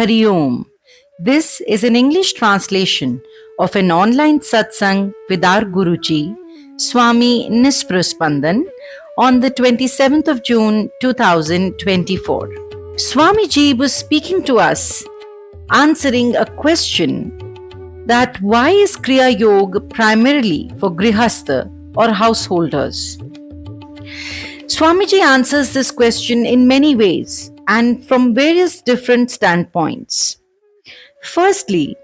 Hari Om. This is an English translation of an online satsang with our Guruji, Swami Nispruh Spandan, on the 27th of June 2024. Swamiji was speaking to us, answering a question that why is Kriyayog primarily for Gruhasth or householders? Swamiji answers this question in many ways and from various different standpoints. Firstly,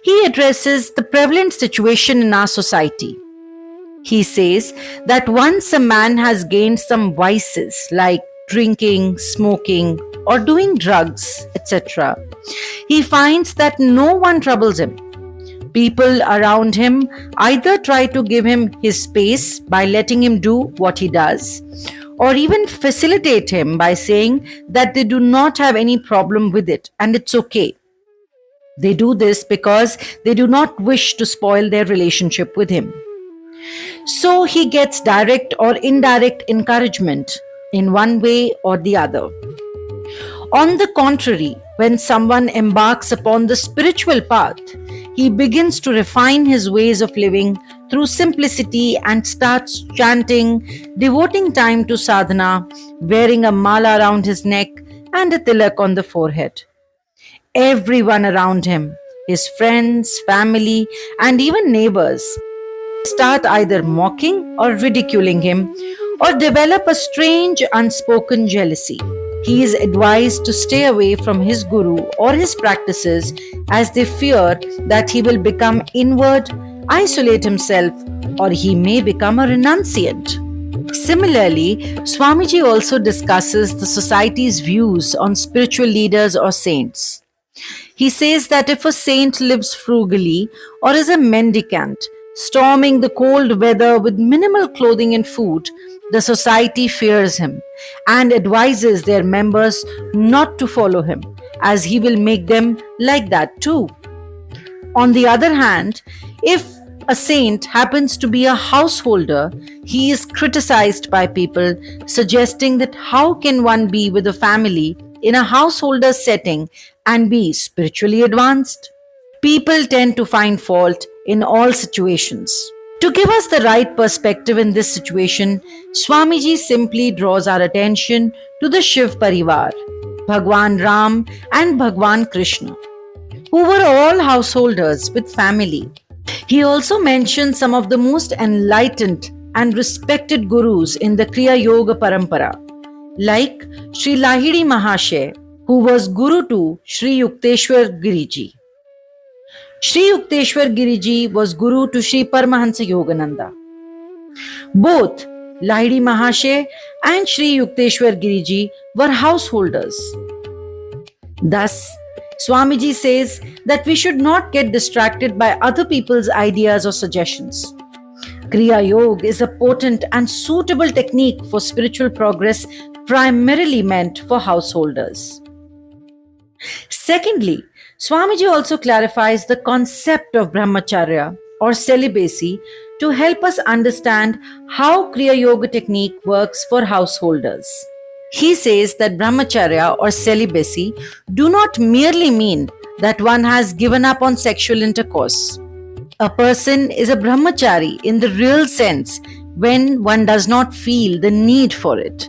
he addresses the prevalent situation in our society. He says that once a man has gained some vices like drinking, smoking, or doing drugs, etc., he finds that no one troubles him. People around him either try to give him his space by letting him do what he does, or even facilitate him by saying that they do not have any problem with it and it's okay. They do this because they do not wish to spoil their relationship with him. So he gets direct or indirect encouragement in one way or the other. On the contrary, when someone embarks upon the spiritual path, he begins to refine his ways of living through simplicity and starts chanting, devoting time to sadhana, wearing a mala around his neck and a tilak on the forehead. Everyone around him, his friends, family, and even neighbors, start either mocking or ridiculing him or develop a strange unspoken jealousy. He is advised to stay away from his guru or his practices as they fear that he will become inward, isolate himself, or he may become a renunciant. Similarly, Swamiji also discusses the society's views on spiritual leaders or saints. He says that if a saint lives frugally or is a mendicant, storming the cold weather with minimal clothing and food, the society fears him and advises their members not to follow him, as he will make them like that too. On the other hand, if a saint happens to be a householder, he is criticized by people, suggesting that how can one be with a family in a householder setting and be spiritually advanced? People tend to find fault in all situations. To give us the right perspective in this situation, Swamiji simply draws our attention to the Shiv Parivar, Bhagwan Ram and Bhagwan Krishna, who were all householders with family. He also mentions some of the most enlightened and respected gurus in the Kriyayog Parampara, like Sri Lahiri Mahasaya, who was Guru to Sri Yukteswar Giriji. Sri Yukteswar Giriji was Guru to Sri Paramhans Yogananda. Both Lahiri Mahasaya and Sri Yukteswar Giriji were householders. Thus, Swamiji says that we should not get distracted by other people's ideas or suggestions. Kriyayog is a potent and suitable technique for spiritual progress primarily meant for householders. Secondly, Swamiji also clarifies the concept of Bramhacharya or celibacy to help us understand how Kriyayoga technique works for householders. He says that Brahmacharya or celibacy do not merely mean that one has given up on sexual intercourse. A person is a brahmachari in the real sense when one does not feel the need for it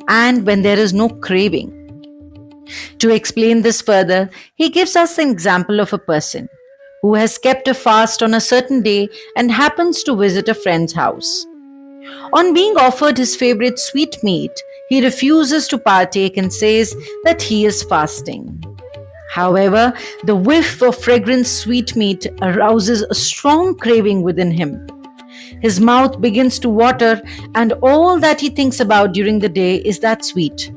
and when there is no craving. To explain this further, he gives us an example of a person who has kept a fast on a certain day and happens to visit a friend's house. On being offered his favorite sweetmeat, he refuses to partake and says that he is fasting. However, the whiff of fragrant sweetmeat arouses a strong craving within him. His mouth begins to water, and all that he thinks about during the day is that sweet.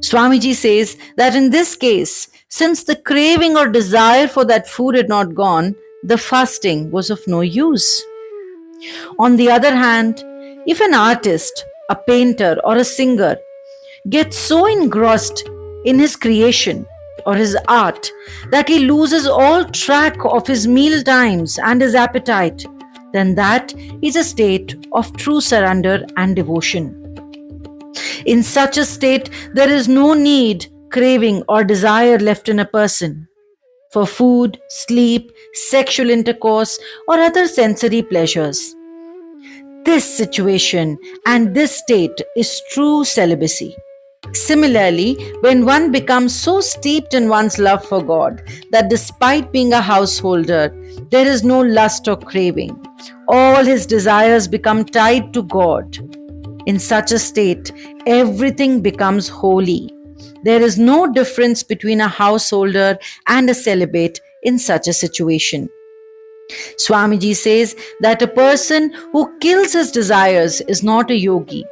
Swamiji says that in this case, since the craving or desire for that food had not gone, the fasting was of no use. On the other hand, if an artist, a painter, or a singer gets so engrossed in his creation or his art that he loses all track of his meal times and his appetite, then that is a state of true surrender and devotion. In such a state, there is no need craving or desire left in a person for food, sleep, sexual intercourse, or other sensory pleasures. This situation and this state is true celibacy. Similarly, when one becomes so steeped in one's love for God that despite being a householder, there is no lust or craving, all his desires become tied to God. In such a state, everything becomes holy. There is no difference between a householder and a celibate in such a situation. Swamiji says that a person who kills his desires is not a yogi.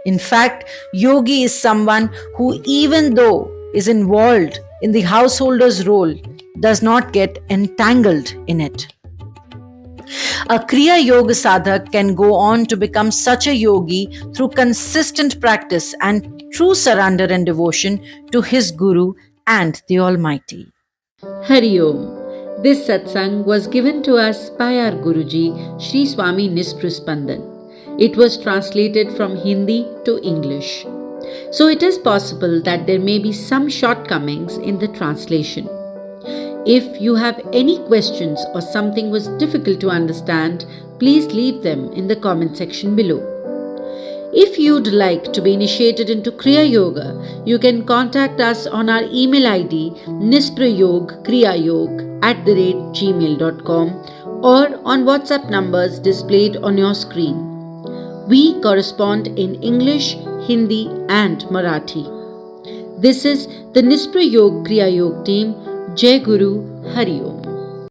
In fact, yogi is someone who, even though is involved in the householder's role, does not get entangled in it. A Kriyayoga sadhak can go on to become such a yogi through consistent practice and true surrender and devotion to his Guru and the Almighty. Hari Om. This satsang was given to us by our Guruji, Sri Swami Nispruh Spandan. It was translated from Hindi to English. So it is possible that there may be some shortcomings in the translation. If you have any questions or something was difficult to understand, please leave them in the comment section below. If you'd like to be initiated into Kriyayoga, you can contact us on our email ID nispruhyogkriyayog@gmail.com or on WhatsApp numbers displayed on your screen. We correspond in English, Hindi and Marathi. This is the Nispruhyog Kriyayog team. Jai Guru, Hari Om.